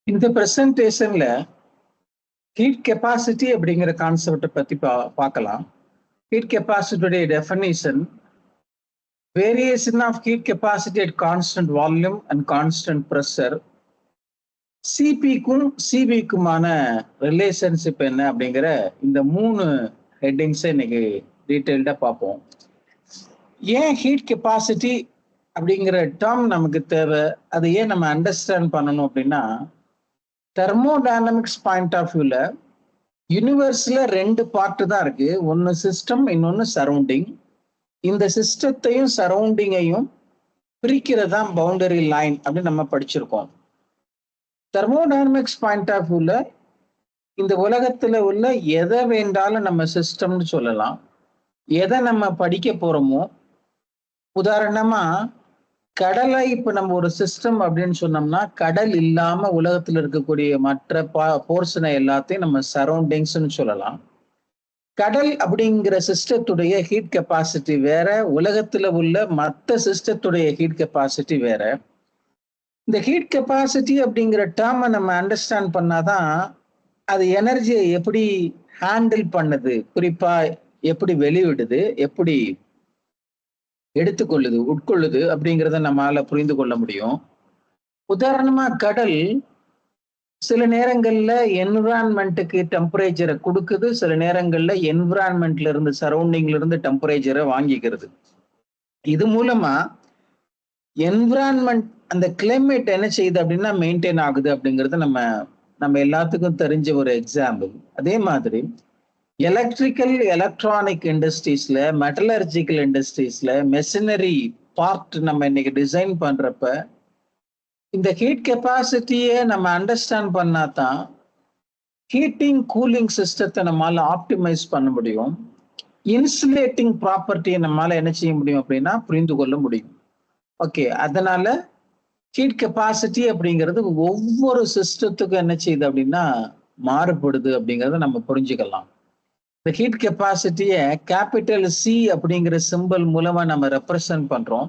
இந்த பிரசன்டேஷன்ல heat capacity அப்படிங்கிற கான்செப்டை பத்தி பார்க்கலாம். ஹீட் கெப்பாசிட்டியுடைய definition variation of heat capacity at constant volume and constant pressure. சிபிக்கும் சிபிக்குமான ரிலேஷன்ஷிப் என்ன அப்படிங்கிற இந்த 3 ஹெட்டிங்ஸை இன்னைக்கு டீட்டெயில்டா பார்ப்போம். ஏன் ஹீட் கெப்பாசிட்டி அப்படிங்கிற டேர்ம் நமக்கு தேவை, அதை ஏன் நம்ம அண்டர்ஸ்டாண்ட் பண்ணணும் அப்படின்னா, தெர்மோடைனமிக்ஸ் பாயிண்ட் ஆஃப் வியூல யூனிவர்ஸ்ல 2 பார்ட் தான் இருக்கு. ஒன்னு சிஸ்டம், இன்னொன்னு சரௌண்டிங். இந்த சிஸ்டத்தையும் சரௌண்டிங்கையும் பிரிக்கிறதா பவுண்டரி லைன் அப்படின்னு நம்ம படிச்சிருக்கோம். தெர்மோடைனமிக்ஸ் பாயிண்ட் ஆஃப் வியூல இந்த உலகத்துல உள்ள எதை வேண்டாலும் நம்ம சிஸ்டம்னு சொல்லலாம். எதை நம்ம படிக்க போறோமோ, உதாரணமா கடலை இப்ப நம்ம ஒரு சிஸ்டம் அப்படின்னு சொன்னோம்னா, கடல் இல்லாம உலகத்துல இருக்கக்கூடிய மற்ற போர்ஷனை எல்லாத்தையும் நம்ம சரௌண்டிங்ஸ்னு சொல்லலாம். கடல் அப்படிங்கிற சிஸ்டத்துடைய ஹீட் கெப்பாசிட்டி வேற, உலகத்துல உள்ள மற்ற சிஸ்டத்துடைய ஹீட் கெப்பாசிட்டி வேற. இந்த ஹீட் கெப்பாசிட்டி அப்படிங்கிற டேர்மை நம்ம அண்டர்ஸ்டாண்ட் பண்ணாதான் அது எனர்ஜியை எப்படி ஹேண்டில் பண்ணுது, குறிப்பா எப்படி வெளிவிடுது, எப்படி எடுத்துக்கொள்ளுது, உட்கொள்ளுது அப்படிங்கிறத நம்மளால புரிந்து கொள்ள முடியும். உதாரணமா கடல் சில நேரங்கள்ல என்விரான்மெண்ட்டுக்கு டெம்பரேச்சரை கொடுக்குது, சில நேரங்கள்ல என்விரான்மெண்ட்ல இருந்து சரௌண்டிங்ல இருந்து டெம்பரேச்சரை வாங்கிக்கிறது. இது மூலமா என்விரான்மெண்ட் அந்த கிளைமேட் என்ன செய்யுது அப்படின்னா மெயின்டைன் ஆகுது அப்படிங்கிறது நம்ம எல்லாத்துக்கும் தெரிஞ்ச ஒரு எக்ஸாம்பிள். அதே மாதிரி எலக்ட்ரிக்கல் எலக்ட்ரானிக் இண்டஸ்ட்ரீஸ்ல, மெட்டலர்ஜிக்கல் இண்டஸ்ட்ரீஸ்ல, மெஷினரி பார்ட் நம்ம இன்னைக்கு டிசைன் பண்றப்ப இந்த ஹீட் கெப்பாசிட்டியை நம்ம அண்டர்ஸ்டாண்ட் பண்ணாதான் ஹீட்டிங் கூலிங் சிஸ்டத்தை நம்மளால ஆப்டிமைஸ் பண்ண முடியும். இன்சுலேட்டிங் ப்ராப்பர்ட்டியை நம்மளால என்ன செய்ய முடியும் அப்படின்னா புரிந்து கொள்ள முடியும். ஓகே, அதனால ஹீட் கெப்பாசிட்டி அப்படிங்கிறது ஒவ்வொரு சிஸ்டத்துக்கும் என்ன செய்யுது அப்படின்னா மாறுபடுது அப்படிங்கிறத நம்ம புரிஞ்சுக்கலாம். இந்த ஹீட் கெப்பாசிட்டியை கேபிட்டல் சி அப்படிங்கிற சிம்பிள் மூலமா நம்ம ரெப்ரசன்ட் பண்றோம்.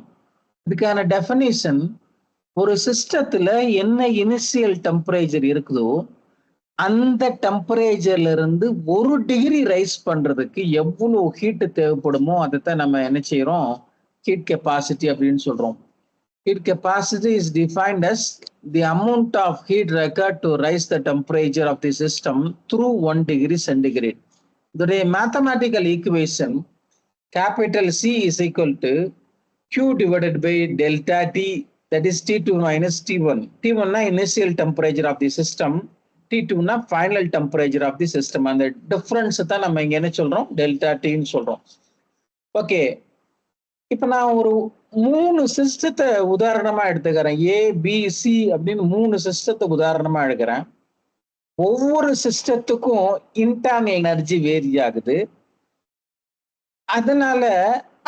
இதுக்கான டெஃபினிஷன், ஒரு சிஸ்டத்துல என்ன இனிஷியல் டெம்பரேச்சர் இருக்குதோ அந்த டெம்பரேச்சர்ல இருந்து 1 டிகிரி ரைஸ் பண்றதுக்கு எவ்வளவு ஹீட் தேவைப்படுமோ அதைத்தான் நம்ம என்ன செய்யறோம், ஹீட் கெப்பாசிட்டி அப்படின்னு சொல்றோம். Heat capacity is defined as the amount of heat required to raise the temperature of the system through 1 degree centigrade. The mathematical equation capital C is equal to Q divided by delta T, that is T2 minus T1. T1 na initial temperature of the system, T2 na final temperature of the system. And the difference தான் நம்ம இங்க என்ன சொல்றோம், delta Tன்னு சொல்றோம். Okay, இப்ப நான் ஒரு 3 சிஸ்டத்தை உதாரணமா எடுத்துக்கிறேன். ஏ, பி, சி அப்படின்னு 3 சிஸ்டத்தை உதாரணமா எடுக்கிறேன். ஒவ்வொரு சிஸ்டத்துக்கும் இன்டர்னல் எனர்ஜி வேரி ஆகுது. அதனால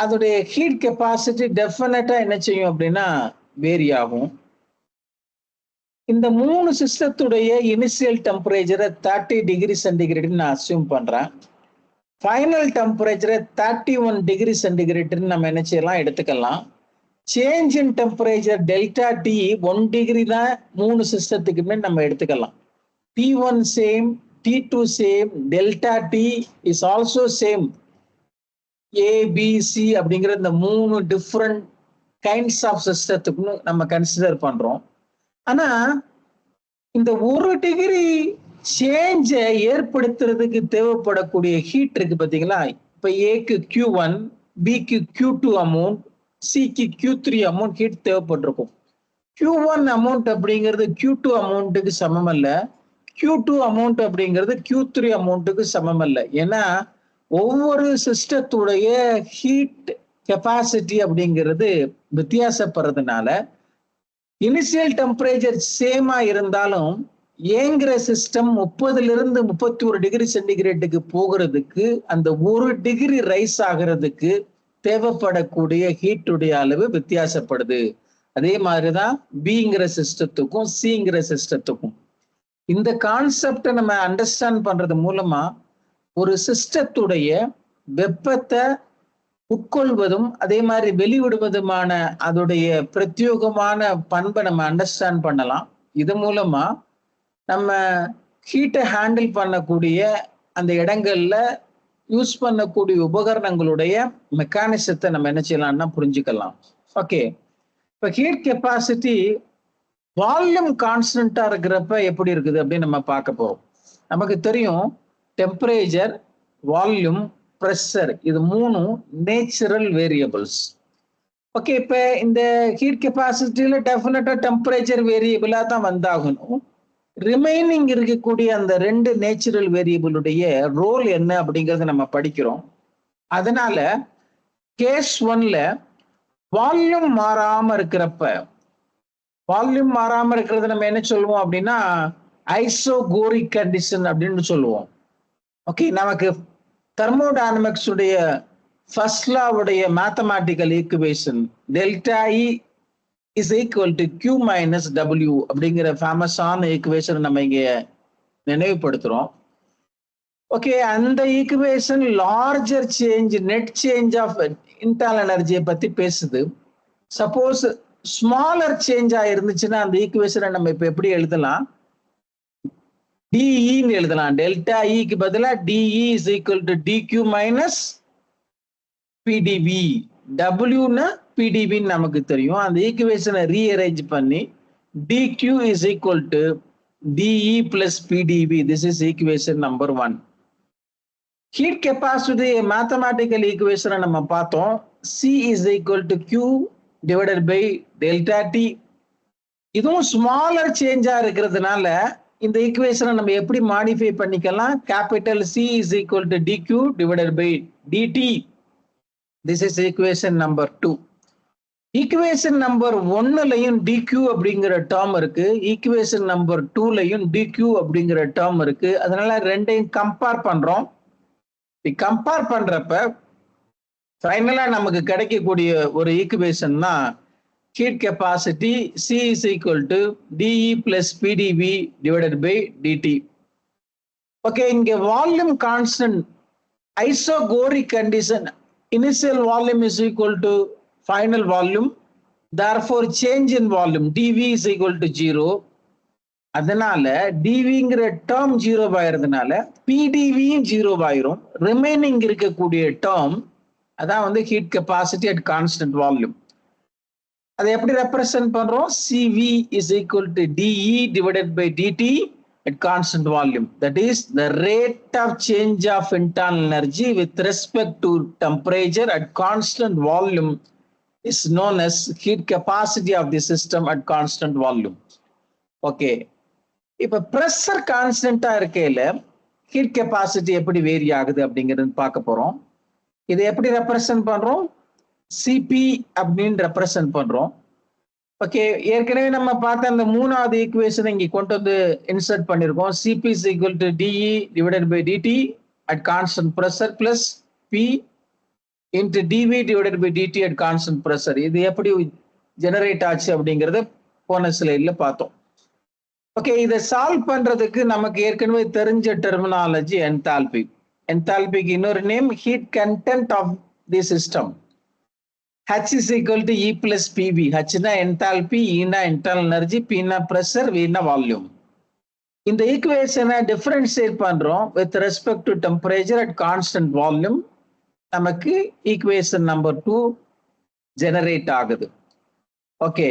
அதோடைய ஹீட் கெப்பாசிட்டி டெஃபினட்டா என்ன செய்யும் அப்படின்னா வேரி ஆகும். இந்த 3 சிஸ்டத்துடைய இனிஷியல் டெம்பரேச்சரை 30 டிகிரி சென்டிகிரேட்னு நான் அஸ்யூம் பண்றேன். ஃபைனல் டெம்பரேச்சரை 31 டிகிரி சென்டிகிரேட்னு நம்ம என்ன செய்யலாம், எடுத்துக்கலாம். Change in temperature delta T 1 degree தான் 3 சிஸ்டத்துக்குமே நம்ம எடுத்துக்கலாம். T1 same, T2 same, delta T is also same. A, B, C அப்படிங்கிற இந்த 3 டிஃப்ரெண்ட் கைண்ட்ஸ் ஆஃப் சிஸ்டத்துக்கு நம்ம கன்சிடர் பண்றோம். ஆனா இந்த 1 டிகிரி சேஞ்சை ஏற்படுத்துறதுக்கு தேவைப்படக்கூடிய ஹீட் இருக்கு பாத்தீங்களா. இப்ப ஏக்கு Q1, பிக்கு Q2 அமௌண்ட், சிக்கு Q3 amount heat தேவைப்பட்டிருக்கும். Q1 amount அப்படிங்கிறது Q2 அமௌண்ட்டுக்கு சமம் அல்ல, Q2 அமௌண்ட் அப்படிங்கிறது Q3 அமௌண்ட்டுக்கு சமம் அல்ல. ஏன்னா ஒவ்வொரு சிஸ்டத்துடைய ஹீட் கெப்பாசிட்டி அப்படிங்கிறது வித்தியாசப்படுறதுனால இனிஷியல் டெம்பரேச்சர் சேமா இருந்தாலும் ஏங்கிற சிஸ்டம் 30 to 31 டிகிரி சென்டிகிரேட்டுக்கு போகிறதுக்கு அந்த 1 டிகிரி ரைஸ் ஆகிறதுக்கு தேவைப்படக்கூடிய ஹீட்டுடைய அளவு வித்தியாசப்படுது. அதே மாதிரிதான் பிங்கிற சிஸ்டத்துக்கும் சிங்கிற சிஸ்டத்துக்கும். இந்த கான்செப்டை நம்ம அண்டர்ஸ்டாண்ட் பண்றது மூலமா ஒரு சிஸ்டத்துடைய வெப்பத்தை உட்கொள்வதும் அதே மாதிரி வெளிவிடுவதுமான அதோடைய பிரத்யேகமான பண்பை நம்ம அண்டர்ஸ்டாண்ட் பண்ணலாம். இது மூலமா நம்ம ஹீட்டை ஹேண்டில் பண்ணக்கூடிய அந்த இடங்கள்ல யூஸ் பண்ணக்கூடிய உபகரணங்களுடைய மெக்கானிசத்தை நம்ம என்ன செய்யலாம்னா புரிஞ்சுக்கலாம். ஓகே, இப்போ ஹீட் கெப்பாசிட்டி வால்யூம் கான்ஸ்டன்டா இருக்கிறப்ப எப்படி இருக்குது அப்படின்னு நம்ம பார்க்க போறோம். நமக்கு தெரியும் டெம்பரேச்சர், வால்யூம், ப்ரெஷர் இது மூணும் நேச்சுரல் வேரியபிள்ஸ். ஓகே, இப்போ இந்த ஹீட் கெப்பாசிட்டியில டெஃபினட்டா டெம்பரேச்சர் வேரியபிளா தான் வந்தாகணும். ரிமைனிங் இருக்கக்கூடிய அந்த ரெண்டு நேச்சுரல் வேரியபிளுடைய ரோல் என்ன அப்படிங்கறத நம்ம படிக்கிறோம். அதனால கேஸ் 1ல வால்யூம் மாறாம இருக்கிறப்ப, வால்யூம் மாறாம இருக்கிறது நம்ம என்ன சொல்லுவோம் அப்படின்னா ஐசோகோரிக் கண்டிஷன் அப்படின்னு சொல்லுவோம். ஓகே, நமக்கு தெர்மோடைனமிக்ஸ் உடைய ஃபர்ஸ்ட் லாவுடைய mathematical equation delta E is equal to Q minus W அப்படிங்கிற ஃபேமஸான ஈக்குவேஷன் நம்ம இங்க நினைவுபடுத்துறோம். ஓகே, அந்த equation larger change, net change of internal எனர்ஜியை பத்தி பேசுது. சப்போஸ் ஸ்மாலர் சேஞ்சா இருந்துச்சுன்னா அந்த ஈக்குவேஷனை நம்ம இப்ப எப்படி எழுதலாம்? டிஇன்னு எழுதலாம். டெல்டா இக்கு பதிலா dE is equal to dQ minus PdV. டபிள்யூன்னா பிடிவின்னு நமக்கு தெரியும். அந்த ஈக்குவேஷனை ரீஅரேஞ்ச் பண்ணி dQ is equal to dE plus PdV. This is equation number 1. Heat capacity mathematical ஈக்குவேஷனை நம்ம பார்த்தோம். C is equal to Q divided by delta T. இதுவும் ஸ்மாலர் சேஞ்சா இருக்கிறதுனால இந்த ஈக்குவேஷனை நம்ம எப்படி மாடிஃபை பண்ணிக்கலாம்? Capital C is equal to dQ divided by dT. This is equation number 2. Equation number 1லையும் டிக்யூ அப்படிங்கிற டேர்ம் இருக்கு, ஈக்குவேஷன் நம்பர் 2லையும் டிக்யூ அப்படிங்கிற டேர்ம் இருக்கு. அதனால ரெண்டையும் கம்பேர் பண்றோம். கம்பேர் பண்றப்ப ஃபைனலா நமக்கு கிடைக்கக்கூடிய ஒரு ஈக்குவேஷன்னா heat capacity C is equal to dE plus PdV divided by dt. Okay, இங்க volume constant isogoric condition, initial volume is equal to final volume, therefore change in volume dV is equal to 0. அதனால dVங்கிற term 0 ஆயிருந்தனால PdV 0 ஆயிரும். Remaining இருக்கக்கூடிய term அதான் வந்து heat capacity at constant volume. அதை எப்படி represent பண்றோம்? CV is equal to dE divided by dt at constant volume. That is the rate of change of internal energy with respect to temperature at constant volume is known as heat capacity of the system at constant volume. Okay. இப்ப pressure கான்ஸ்டன்டா இருக்கையில heat capacity எப்படி vary ஆகுது அப்படிங்கிறது பார்க்க போறோம். இதை எப்படி represent பண்றோம்? சிபி அப்படின்னு ரெப்ரசன்ட் பண்றோம். ஓகே, ஏற்கனவே நம்ம பார்த்த அந்த மூணாவது ஈக்குவேஷன் இங்க கொண்டு வந்து இன்சர்ட் பண்ணிருக்கோம். CP is equal to dE divided by dT at constant pressure plus P into dV divided by dT at constant pressure. இது எப்படி ஜெனரேட் ஆச்சு அப்படிங்கறத போன ஸ்லைட்ல பார்த்தோம். ஓகே, இதை சால்வ் பண்றதுக்கு நமக்கு ஏற்கனவே தெரிஞ்ச டெர்மினாலஜி என்தால்பி. என்தால்பிக்கு இன்னொரு name heat content of the system. H is equal to E plus PV. H na enthalpy, E na internal energy, P na pressure, V na volume. இந்த ஈக்குவேஷனை டிஃபரன்ஷியேட் பண்றோம் with respect to temperature at constant volume. நமக்கு equation number 2 generate ஆகுது. Okay,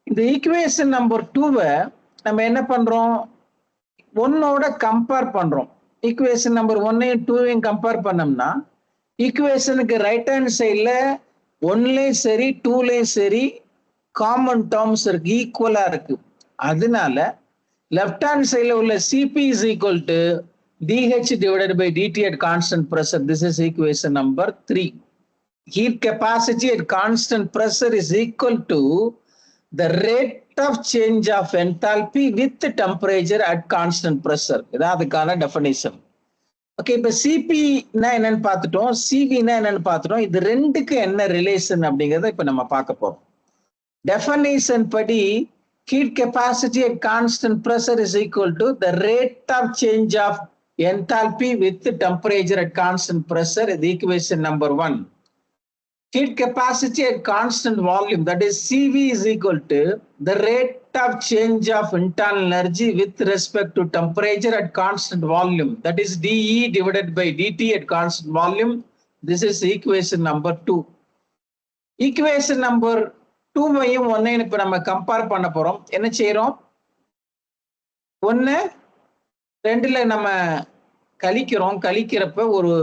இந்த equation number 2வை நம்ம என்ன பண்றோம்? 1ஓட compare பண்றோம். ஈக்குவேஷன் நம்பர் 1ஐயும் 2ஐயும் கம்பேர் பண்ணோம்னா ஈக்குவேஷனுக்கு ரைட் ஹேண்ட் சைட்ல 1லயும் சரி 2லயும் சரி காமன் டேர்ம்ஸ் இருக்கு, ஈக்குவலா இருக்கு. அதனால லெஃப்ட் ஹேண்ட் சைட்ல உள்ள CP is equal to dH divided by dT at constant pressure. This is equation number 3. Heat capacity at constant pressure is equal to the rate of change of enthalpy with temperature at constant pressure. இதான் அதுக்கான definition. Okay, இப்ப சிபினா என்னன்னு பார்த்துட்டோம், சிவினா என்னன்னு பார்த்துட்டோம். இது ரெண்டுக்கு என்ன ரிலேஷன் அப்படிங்கறத இப்ப நம்ம பார்க்க போறோம். டெஃபினிஷன் படி heat capacity at constant pressure is equal to the rate of change of enthalpy with temperature at constant pressure. இது equation number 1. heat capacity at constant volume, that is CV is equal to the rate of change of internal energy with respect to temperature at constant volume, that is dE divided by dt at constant volume. This is equation number 2. equation number 2 மையும் 1 இப்ப நம்ம compare பண்ண போறோம். என்ன செய்றோம்? 1 2ல நம்ம கழிக்கிறோம். கழிக்கிறப்ப ஒரு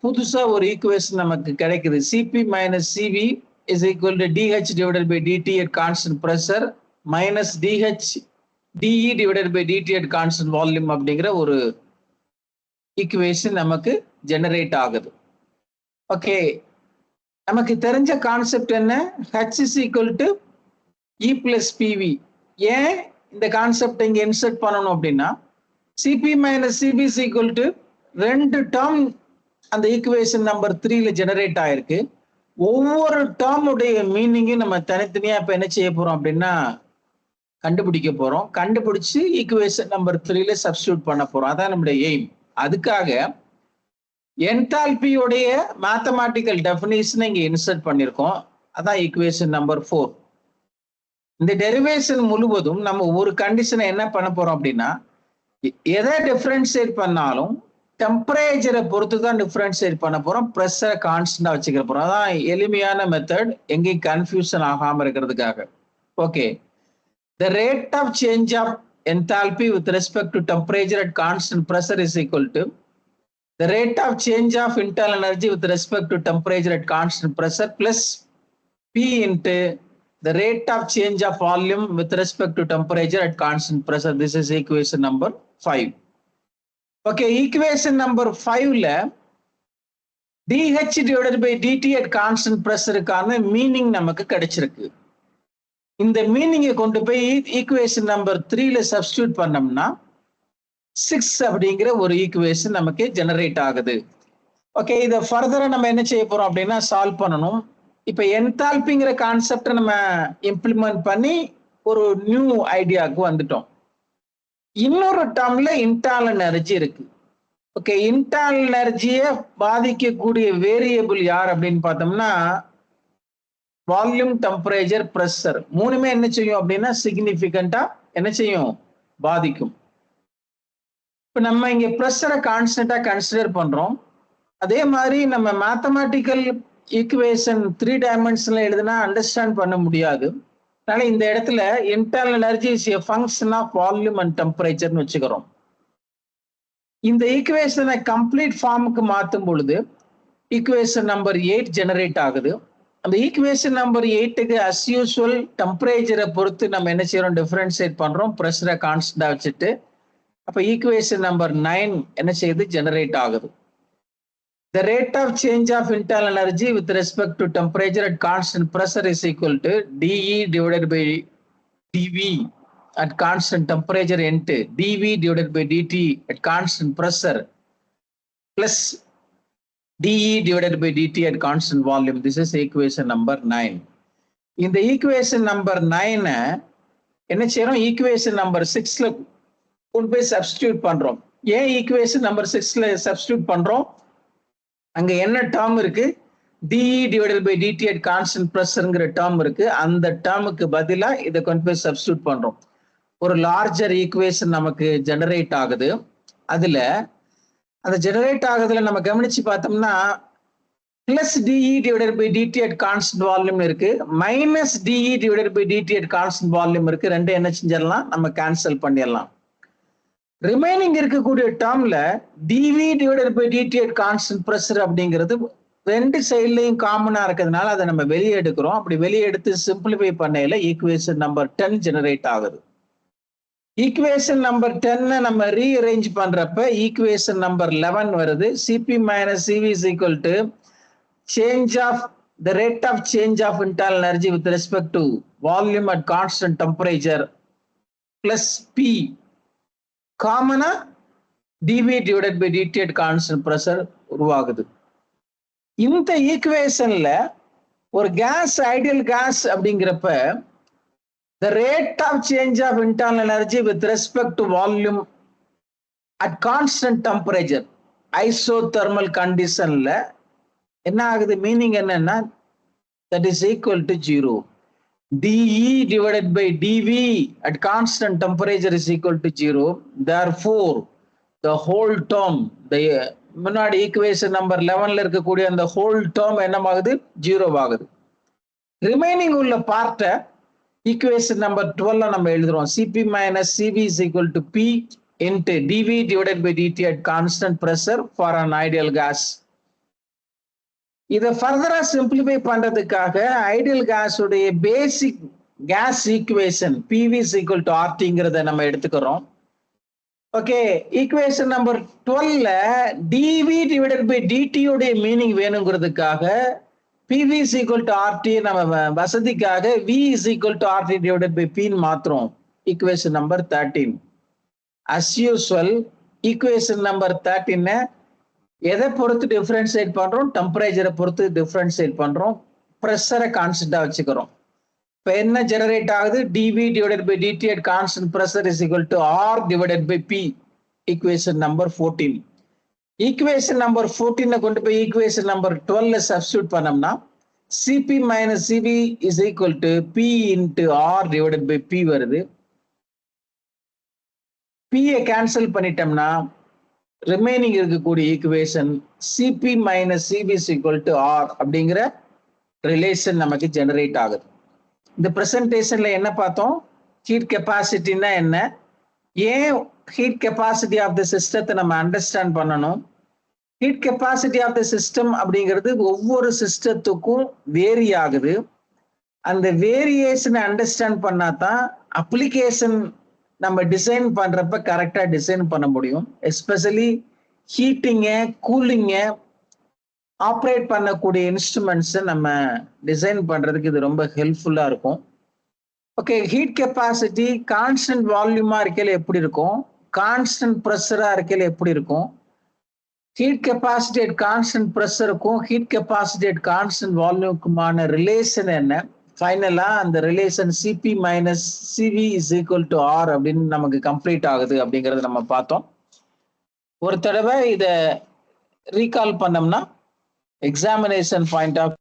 புதுசா ஒரு ஈக்குவேஷன் நமக்கு கிடைக்குது. Cp minus Cv is equal to dH divided by dt at constant pressure minus dH dE divided by dt at constant volume அப்படிங்கிற ஒரு ஈக்குவேஷன் நமக்கு ஜெனரேட் ஆகுது. ஓகே, நமக்கு தெரிஞ்ச கான்செப்ட் என்ன? H is equal to E plus PV. ஏன் இந்த concept இங்க இன்சர்ட் பண்ணணும் அப்படின்னா, Cp minus Cv is equal to 2 term அந்த ஈக்குவேஷன் நம்பர் 3ல ஜெனரேட் ஆயிருக்கு. ஒவ்வொரு டேர்ம் உடைய மீனிங்கும் நம்ம தனித்தனியா இப்ப என்ன செய்ய போறோம் அப்படின்னா கண்டுபிடிக்க போறோம். கண்டுபிடிச்சு ஈக்குவேஷன் நம்பர் 3ல சப்ஸ்டிடியூட் பண்ண போறோம். அதான் நம்முடைய எய்ம். அதுக்காக என்தால்பியோடைய மேத்தமேட்டிக்கல் டெஃபினிஷன் இங்க இன்சர்ட் பண்ணிருக்கோம். அதான் ஈக்குவேஷன் நம்பர் 4. இந்த டெரிவேஷன் முழுவதும் நம்ம ஒரு கண்டிஷனை என்ன பண்ண போறோம் அப்படின்னா, எதை டிஃபரன்ஷியேட் பண்ணாலும் டெம்பரேச்சரை பொறுத்து தான் டிஃபரன்ஷியேட் பண்ண போறோம். ப்ரெஷரை கான்ஸ்டன்டா வச்சுக்க போறோம். அதான் எளிமையான மெத்தட், எங்கேயும் கன்ஃபியூஷன் ஆகாம இருக்கிறதுக்காக. Okay, the rate of change of enthalpy with respect to temperature at constant pressure is equal to the rate of change of internal energy with respect to temperature at constant pressure plus P into the rate of change of volume with respect to temperature at constant pressure. This is equation number 5. Okay, equation number 5ல dH divided by dt at constant pressureக்கான meaning நமக்கு கிடைச்சிருக்கு. இந்த மீனிங்கை கொண்டு போய் equation number 3ல substitute பண்ணோம்னா 6 அப்படிங்கிற ஒரு equation நமக்கு generate ஆகுது. ஓகே, இதை ஃபர்தரா நம்ம என்ன செய்ய போறோம் அப்படின்னா சால்வ் பண்ணணும். இப்ப என்தால்பிங்கிற கான்செப்டை நம்ம இம்ப்ளிமெண்ட் பண்ணி ஒரு நியூ ஐடியாவுக்கு வந்துட்டோம். இன்னொரு டேர்ம்ல இன்டர்னல் எனர்ஜி இருக்கு. ஓகே, இன்டர்னல் எனர்ஜியை பாதிக்கக்கூடிய வேரியபிள் யார் அப்படின்னு பார்த்தோம்னா வால்யூம், டெம்பரேச்சர், பிரஷர். மூணுமே என்ன செய்யும் அப்படின்னா சிக்னிபிகண்டா என்ன செய்யும்? பாதிக்கும். இப்ப நம்ம இங்க பிரஷரை கான்ஸ்டன்டா கன்சிடர் பண்றோம். அதே மாதிரி நம்ம மேத்தமேட்டிக்கல் ஈக்குவேஷன் 3 டைமென்ஷன்ல எழுதுனா அண்டர்ஸ்டாண்ட் பண்ண முடியாது. அதனால இந்த இடத்துல internal energy is a function of volume and டெம்பரேச்சர்னு வச்சுக்கிறோம். இந்த ஈக்குவேஷனை கம்ப்ளீட் ஃபார்முக்கு மாற்றும் பொழுது ஈக்குவேஷன் நம்பர் 8 ஜெனரேட் ஆகுது. அந்த ஈக்குவேஷன் நம்பர் 8க்கு அஸ் யூஸ்வல் டெம்பரேச்சரை பொறுத்து நம்ம என்ன செய்யறோம்? டிஃபரன்ஷியேட் பண்றோம், ப்ரெஷரை கான்ஸ்டன்டா வச்சுட்டு. அப்ப ஈக்குவேஷன் நம்பர் 9 என்ன செய்யுது? ஜெனரேட் ஆகுது. The rate of change of internal energy with respect to temperature at constant pressure is equal to dE divided by dV at constant temperature into dV divided by dt at constant pressure plus dE divided by dt at constant volume. This is equation number 9. In the equation number 9 என்ன செய்யறோம்? Equation number 6ல கொண்டு போய் substitute பண்றோம். ஏன் equation number 6ல substitute பண்றோம்? அங்க என்ன term இருக்கு? dE divided by dt at constant pressureங்கிற டேர்ம் இருக்கு. அந்த டேர்முக்கு பதிலா இதை கொண்டு போய் சப்ஸ்டிடியூட் பண்றோம். ஒரு லார்ஜர் ஈக்குவேஷன் நமக்கு ஜெனரேட் ஆகுது. அதுல அந்த ஜெனரேட் ஆகுதுல நம்ம கவனிச்சு பார்த்தோம்னா plus dE divided by dt at constant volume இருக்கு, minus dE divided by dt at constant volume இருக்கு. ரெண்டு என்ன செஞ்சிடலாம்? நம்ம கேன்சல் பண்ணிடலாம். ரிமைனிங் இருக்கக்கூடிய டேர்ம்ல dV divided by dt at constant pressure அப்படிங்கிறது ரெண்டு சைட்லையும் காமனா இருக்கிறதுனால அதை நம்ம வெளியே எடுக்கிறோம். அப்படி வெளியே எடுத்து சிம்பிளிஃபை பண்ணையில ஈக்குவேஷன் நம்பர் 10 ஜெனரேட் ஆகுது. ஈக்குவேஷன் நம்பர் 10 நம்ம ரீஅரேஞ்ச் பண்றப்ப ஈக்குவேஷன் நம்பர் 11 வருது. Cp minus Cv is equal to change of the rate of change of internal energy with respect to volume at constant temperature plus P காமனா dV divided by dt at constant pressure உருவாகுது. இந்த ஈக்குவேஷன்ல ஒரு case, ideal case அப்படிங்கிறப்ப the rate of change of internal energy with respect to volume at constant temperature isothermal conditionல என்ன ஆகுது? Meaning என்னன்னா that is equal to 0. dE divided by dV at constant temperature is equal to 0. Therefore, the whole term, the முன்னாடி equation number 11ல இருக்கக்கூடிய அந்த whole term என்னமாகுது 0 ஆகுது. Remaining உள்ள பார்ட்டை equation number 12ல நம்ம எழுதுறோம். Cp minus Cv is equal to P into dV divided by dt at constant pressure for an ideal gas. இதை ஃபர்தரா சிம்பிளிஃபை பண்றதுக்காக ஐடியல் கேஸ் உடைய basic gas equation PV is equal to RTங்கிறத நம்ம எடுத்துக்கிறோம். Okay, equation number 12ல dV divided by dt உடைய meaning வேணுங்கிறதுக்காக PV is equal to RT நம்ம வசதிக்காக V is equal to RT divided by P மாத்துறோம். Equation number 13. as usual equation number 13 எதை பொறுத்து டிஃபரன்ஷியேட் பண்றோம்? டெம்பரேச்சரை பொறுத்து டிஃபரன்ஷியேட் பண்றோம். ப்ரெஷரை கான்ஸ்டன்டா வச்சுக்கிறோம். இப்போ என்ன ஜெனரேட் ஆகுது? dV divided by dt at constant pressure is equal to R divided by P. Equation number 14. Equation number 14 கொண்டு போய் ஈக்குவேஷன் நம்பர் 12ல சப்ஸ்டிட்யூட் பண்ணோம்னா Cp minus Cv is equal to P into R divided by P வருது. P-ஐ cancel பண்ணிட்டோம்னா remaining இருக்கக்கூடிய equation Cp minus Cv is equal to R அப்படிங்கிற relation நமக்கு generate ஆகுது. இந்த பிரசன்டேஷன்ல என்ன பார்த்தோம்? ஹீட் கெப்பாசிட்டினா என்ன, ஏன் ஹீட் கெப்பாசிட்டி ஆஃப் த சிஸ்டத்தை நம்ம அண்டர்ஸ்டாண்ட் பண்ணணும். Heat capacity of the system அப்படிங்கிறது ஒவ்வொரு சிஸ்டத்துக்கும் வேரி ஆகுது. அந்த வேரியேஷனை அண்டர்ஸ்டாண்ட் பண்ணாதான் அப்ளிகேஷன் நம்ம டிசைன் பண்றப்ப கரெக்டா டிசைன் பண்ண முடியும். எஸ்பெஷலி ஹீட்டிங்க கூலிங்க ஆப்ரேட் பண்ணக்கூடிய இன்ஸ்ட்ருமெண்ட்ஸை நம்ம டிசைன் பண்றதுக்கு இது ரொம்ப ஹெல்ப்ஃபுல்லா இருக்கும். ஓகே, ஹீட் கெப்பாசிட்டி கான்ஸ்டன்ட் வால்யூமா இருக்கையில எப்படி இருக்கும், கான்ஸ்டன்ட் ப்ரெஷரா இருக்கையில எப்படி இருக்கும், ஹீட் கெப்பாசிட்டி அட் கான்ஸ்டன்ட் ப்ரெஷருக்கும் ஹீட் கெப்பாசிட்டி அட் கான்ஸ்டன்ட் வால்யூமுக்குமான ரிலேஷன் என்ன, ஃபைனலா அந்த relation Cp minus Cv is equal to R அப்படின்னு நமக்கு கம்ப்ளீட் ஆகுது அப்படிங்கறத நம்ம பார்த்தோம். ஒரு தடவை இதை ரீகால் பண்ணோம்னா எக்ஸாமினேஷன் பாயிண்ட் ஆஃப்